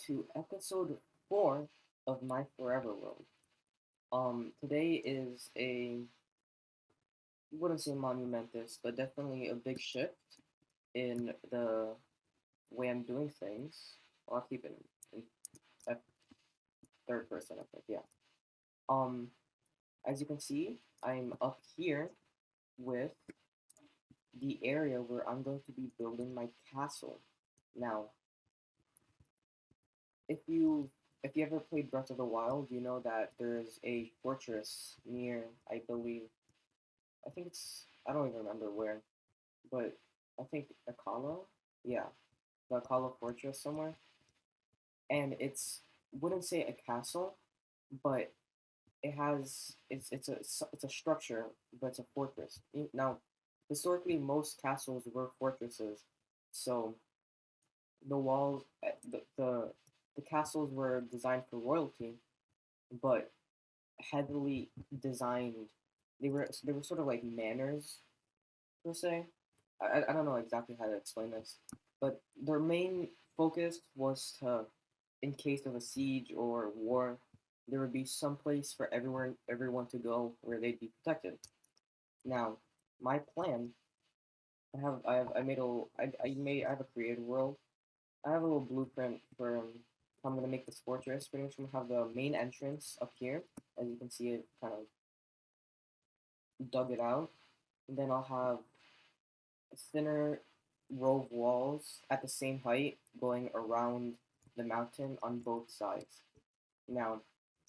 to episode 4 of My Forever World. Today is wouldn't say monumentous, but definitely a big shift in the way I'm doing things. Well, I'll keep it in third person, I think, yeah. Um, as you can see, I'm up here with the area where I'm going to be building my castle. Now, if you if you ever played Breath of the Wild, you know that there's a fortress near, I think I don't even remember where, but I think Akala, yeah, the Akala fortress somewhere, and wouldn't say a castle, but it's a structure, but it's a fortress. Now, historically, most castles were fortresses, so the walls, the castles were designed for royalty, but heavily designed. They were sort of like manors per se. I don't know exactly how to explain this, but their main focus was to, in case of a siege or war, there would be some place for everyone to go where they'd be protected. Now, my plan, I have a created world. I have a little blueprint for how I'm gonna make this fortress. Pretty much, I'm gonna have the main entrance up here, as you can see it kind of dug it out, and then I'll have thinner row of walls at the same height going around the mountain on both sides. Now,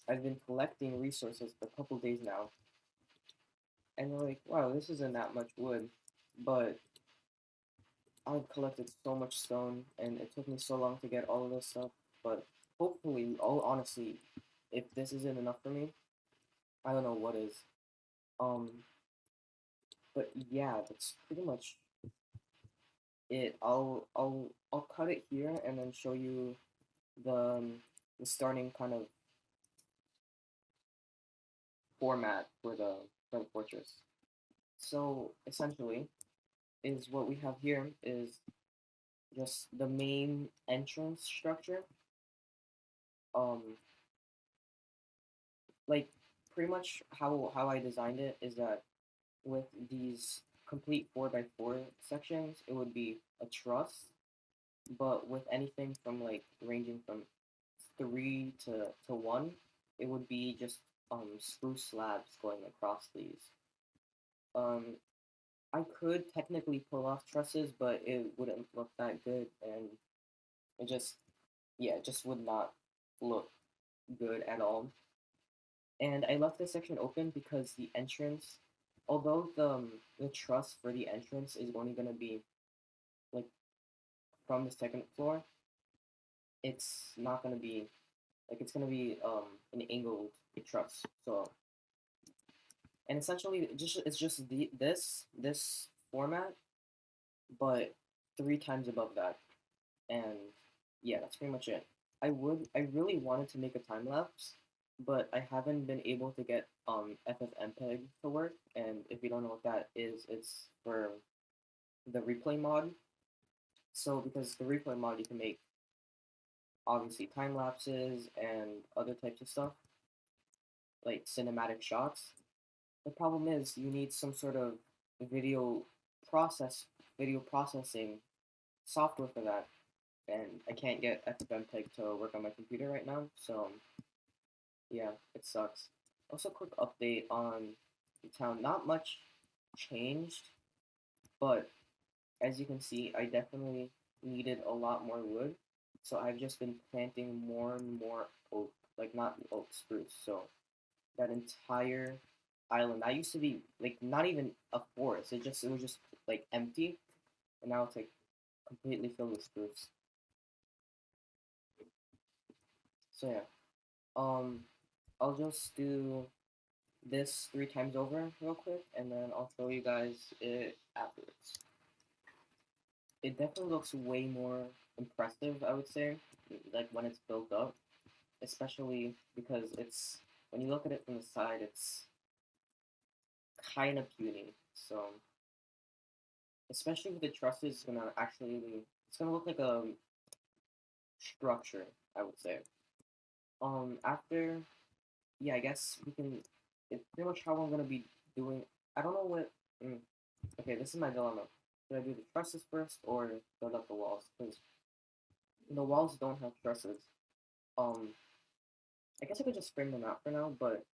I've been collecting resources for a couple days now, and they're like, wow, this isn't that much wood, but I've collected so much stone, and it took me so long to get all of this stuff. But hopefully, all honestly, if this isn't enough for me, I don't know what is. Um, but yeah, that's pretty much it. I'll cut it here and then show you the starting kind of format for the fortress. So essentially, is what we have here is just the main entrance structure. Um, like pretty much how I designed it is that with these complete 4x4 sections, it would be a truss, but with anything from like ranging from three to one, it would be just spruce slabs going across these. Um, I could technically pull off trusses, but it wouldn't look that good, and it just yeah, it just would not look good at all. And I left this section open because the entrance, although the truss for the entrance is only gonna be like from the second floor, it's not gonna be it's gonna be an angled truss. So and essentially it's just this format, but three times above that. And yeah, that's pretty much it. I really wanted to make a time lapse, but I haven't been able to get FFmpeg to work. And if you don't know what that is, it's for the replay mod. So because the replay mod, you can make obviously time lapses and other types of stuff like cinematic shots. The problem is you need some sort of video video processing software for that, and I can't get FFmpeg to work on my computer right now. So yeah, it sucks. Also, quick update on the town. Not much changed, but as you can see, I definitely needed a lot more wood. So I've just been planting more and more oak, like not oak spruce. So that entire island that used to be like not even a forest. It was just like empty, and now it's like completely filled with spruce. So yeah, um, I'll just do this three times over real quick, and then I'll show you guys it afterwards. It definitely looks way more impressive, I would say, like when it's built up, especially because it's when you look at it from the side, it's kind of puny. So especially with the trusses, it's gonna look like a structure. I would say. After, yeah, I guess we can. It's pretty much how I'm gonna be doing. I don't know what. Mm, okay, this is my dilemma. Should I do the trusses first or build up the walls? Because the walls don't have trusses. Um, I guess I could just frame them out for now, but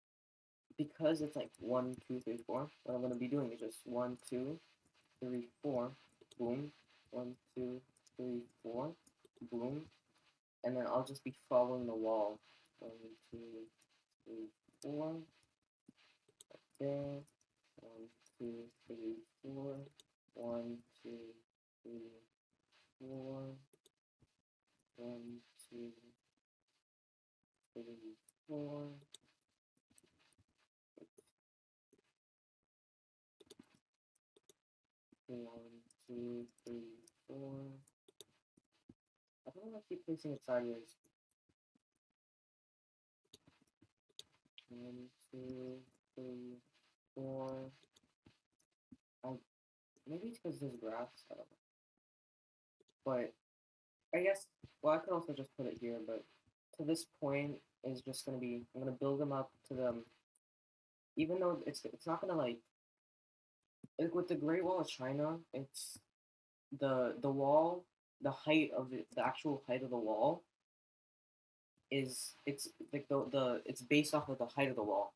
because it's like one, two, three, four, what I'm gonna be doing is just one, two, three, four, boom, one, two, three, four, boom, and then I'll just be following the wall. One, two, three, four, there. One, two, three, four. One, two, three, four. One, two, three, four. One, two, three, four. I don't know if I keep placing it sideways. One, two, three, four. I maybe it's because there's grass. I don't know. But I guess well I could also just put it here, but to this point is just gonna be I'm gonna build them up to them even though it's not gonna like with the Great Wall of China, it's the wall, the height of the actual height of the wall is it's like the it's based off of the height of the wall.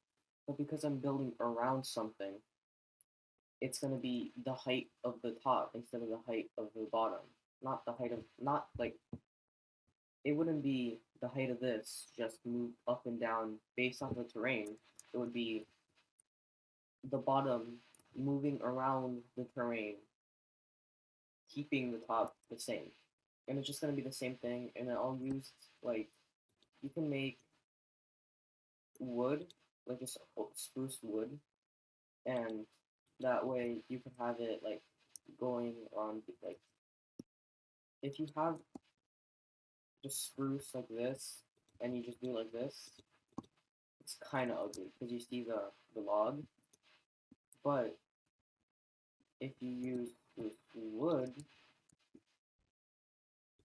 But because I'm building around something, it's gonna be the height of the top instead of the height of the bottom. Not the height of not like it wouldn't be the height of this just move up and down based off the terrain. It would be the bottom moving around the terrain, keeping the top the same. And it's just gonna be the same thing. And then I'll use like you can make wood, like just spruce wood, and that way you can have it like going on like if you have just spruce like this and you just do it like this, it's kind of ugly because you see the log. But if you use wood,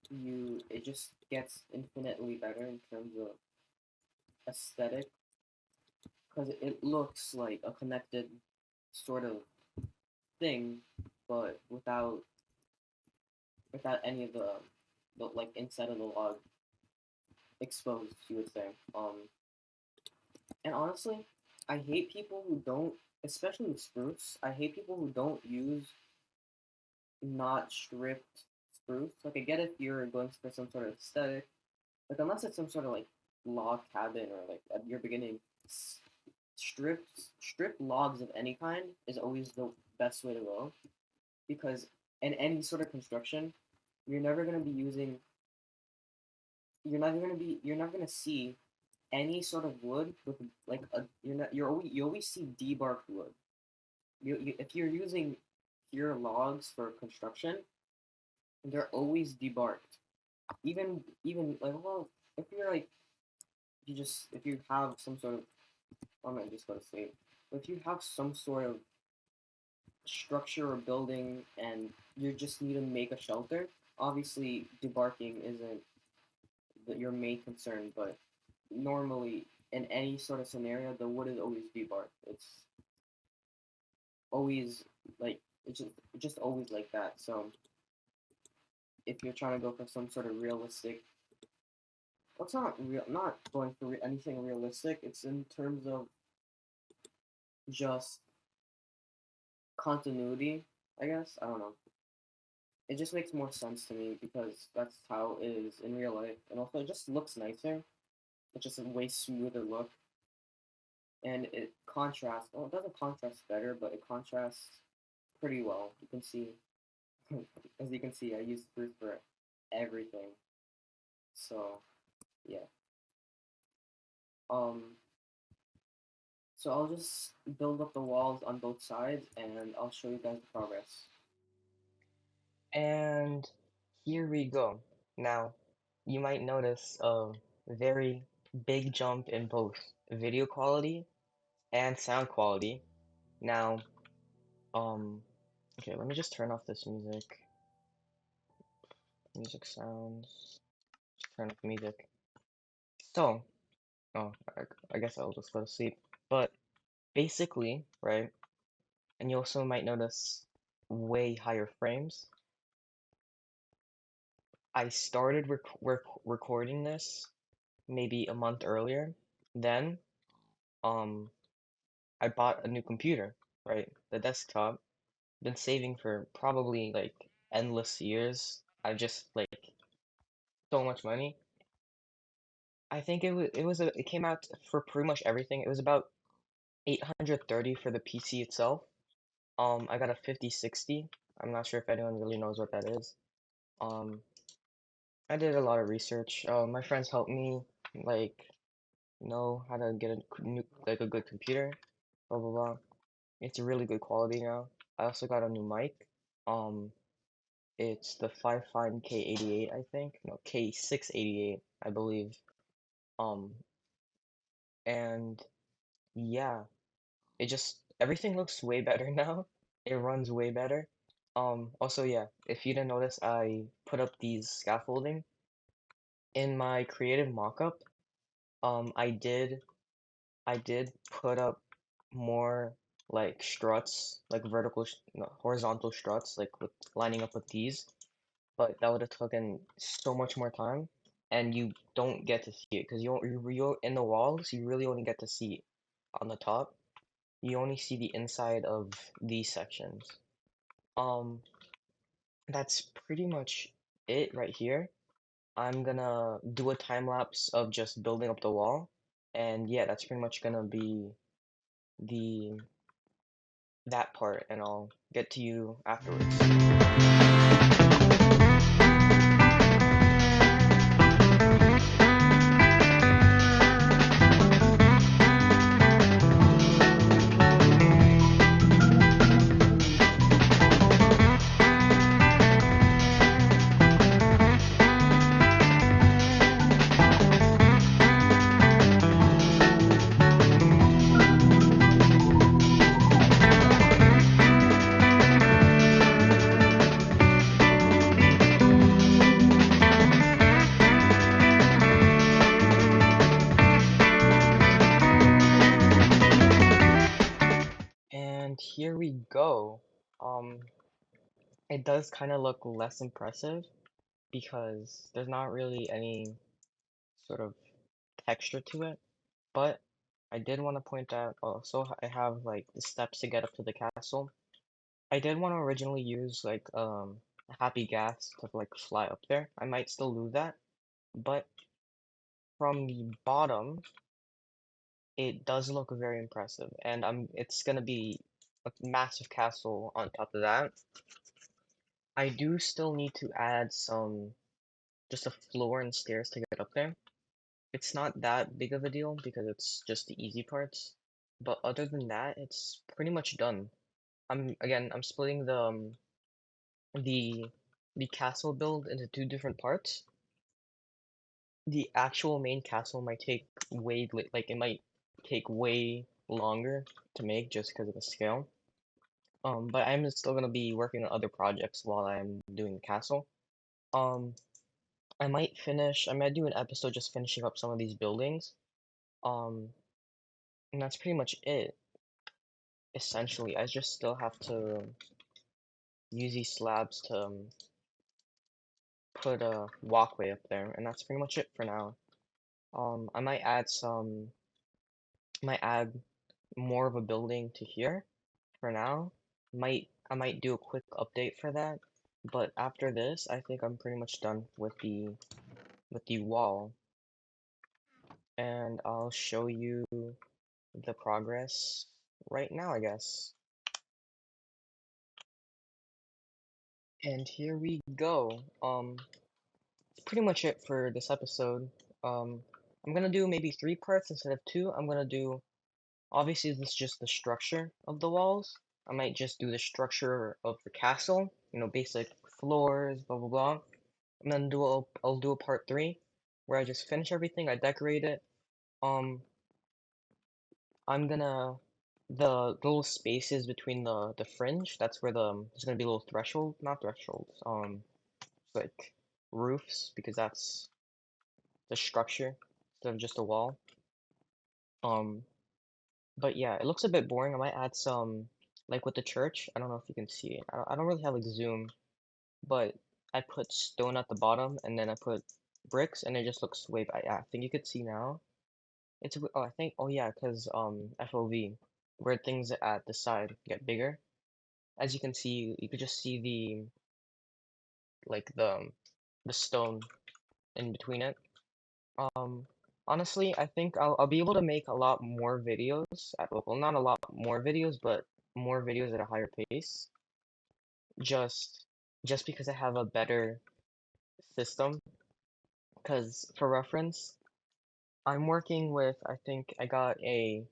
you it just gets infinitely better in terms of aesthetic because it looks like a connected sort of thing, but without any of the like inside of the log exposed, you would say. And honestly, I hate people who don't, especially with spruce. I hate people who don't use not stripped spruce. Like I get if you're going for some sort of aesthetic, like unless it's some sort of like log cabin or like at your beginning, stripped logs of any kind is always the best way to go because in any sort of construction, you're never going to be using you're never going to see any sort of wood with like a you always see debarked wood. If you're using pure logs for construction, they're always debarked. Even like well, if you're like you just if you have some sort of I'm gonna just go to sleep. If you have some sort of structure or building and you just need to make a shelter, obviously debarking isn't your main concern, but normally in any sort of scenario, the wood is always debarked. It's always like it's just always like that. So if you're trying to go for some sort of realistic, well, it's not real, not going for anything realistic. It's in terms of just continuity, I guess. I don't know. It just makes more sense to me because that's how it is in real life, and also it just looks nicer. It's just a way smoother look, and it contrasts. Well, it doesn't contrast better, but it contrasts pretty well. You can see, as you can see, I use spruce for everything. So yeah. Um. So I'll just build up the walls on both sides, and I'll show you guys the progress. And here we go. Now, you might notice a very big jump in both video quality and sound quality. Now, um, okay, let me just turn off this music. Music sounds. Just turn off music. So, oh, I guess I'll just go to sleep. But basically, right, and you also might notice way higher frames. I started recording this maybe a month earlier. Then, um, I bought a new computer, right? The desktop. Been saving for probably like endless years. I've just like so much money. I think it came out for pretty much everything. It was about 830 for the PC itself. I got a 5060. I'm not sure if anyone really knows what that is. Um, I did a lot of research. My friends helped me like know how to get a new like a good computer. Blah blah blah. It's a really good quality now. I also got a new mic. Um, it's the Fifine K88, I think. No, K688, I believe. Um, and yeah, it just everything looks way better now. It runs way better. Also yeah, if you didn't notice, I put up these scaffolding in my creative mockup. I did put up more like struts, like no, horizontal struts, like with lining up with these, but that would have taken so much more time, and you don't get to see it because you're in the walls. You really only get to see on the top. You only see the inside of these sections. Um, that's pretty much it right here. I'm gonna do a time lapse of just building up the wall, and yeah, that's pretty much gonna be the that part, and I'll get to you afterwards. And here we go. Um, it does kind of look less impressive because there's not really any sort of texture to it, but I did want to point out also I have like the steps to get up to the castle. I did want to originally use like a happy gas to like fly up there. I might still do that, but from the bottom, it does look very impressive, and it's gonna be a massive castle on top of that. I do still need to add just a floor and stairs to get up there. It's not that big of a deal because it's just the easy parts. But other than that, it's pretty much done. I'm splitting the the castle build into two different parts. The actual main castle might take like it might take way longer to make just because of the scale. But I'm still gonna be working on other projects while I'm doing the castle. Um, I might do an episode just finishing up some of these buildings. Um, and that's pretty much it, essentially. I just still have to use these slabs to put a walkway up there, and that's pretty much it for now. I might add more of a building to here for now. I might do a quick update for that, but after this, I think I'm pretty much done with the wall, and I'll show you the progress right now, I guess. And here we go. That's pretty much it for this episode. Um, I'm gonna do maybe three parts instead of two. I'm gonna do, obviously, this is just the structure of the walls. I might just do the structure of the castle, basic floors, blah blah blah. And then I'll do a part three where I just finish everything, I decorate it. Um, I'm gonna the little spaces between the fringe. That's where there's gonna be a little threshold, not thresholds. Like roofs because that's the structure. instead of just a wall. Um, but yeah, it looks a bit boring. I might add some, like with the church. I don't know if you can see it. I don't really have like zoom, but I put stone at the bottom and then I put bricks and it just looks way better. Yeah, I think you could see now. Oh, I think, oh yeah, because FOV, where things at the side get bigger. As you can see, you could just see like the stone in between it. Um, Honestly, I think I'll be able to make a lot more videos. Well, not a lot more videos, but more videos at a higher pace. Just just because I have a better system. Because for reference, I'm working with, I think I got a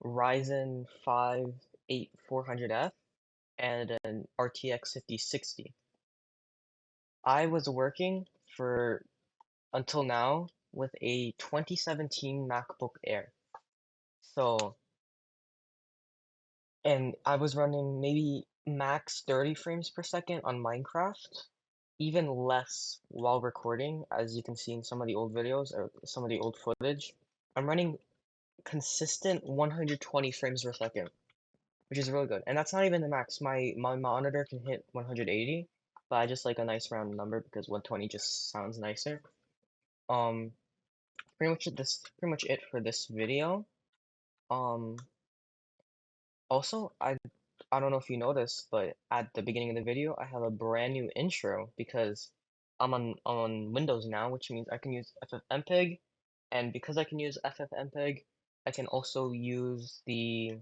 Ryzen 5 8400F and an RTX 5060. I was working for until now with a 2017 MacBook Air. So, and I was running maybe max 30 frames per second on Minecraft, even less while recording, as you can see in some of the old videos or some of the old footage. I'm running consistent 120 frames per second, which is really good. And that's not even the max. My monitor can hit 180, but I just like a nice round number because 120 just sounds nicer. Um, pretty much it for this video. Um, Also, I don't know if you noticed, but at the beginning of the video, I have a brand new intro because I'm on Windows now, which means I can use FFmpeg, and because I can use FFmpeg, I can also use the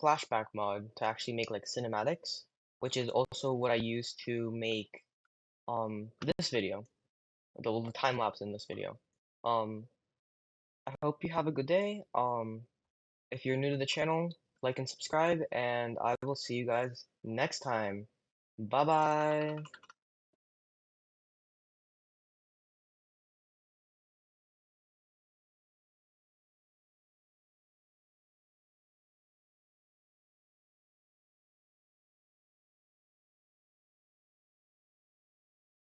flashback mod to actually make like cinematics, which is also what I use to make this video, the time lapse in this video. Um, I hope you have a good day. If you're new to the channel, like and subscribe, and I will see you guys next time. Bye bye.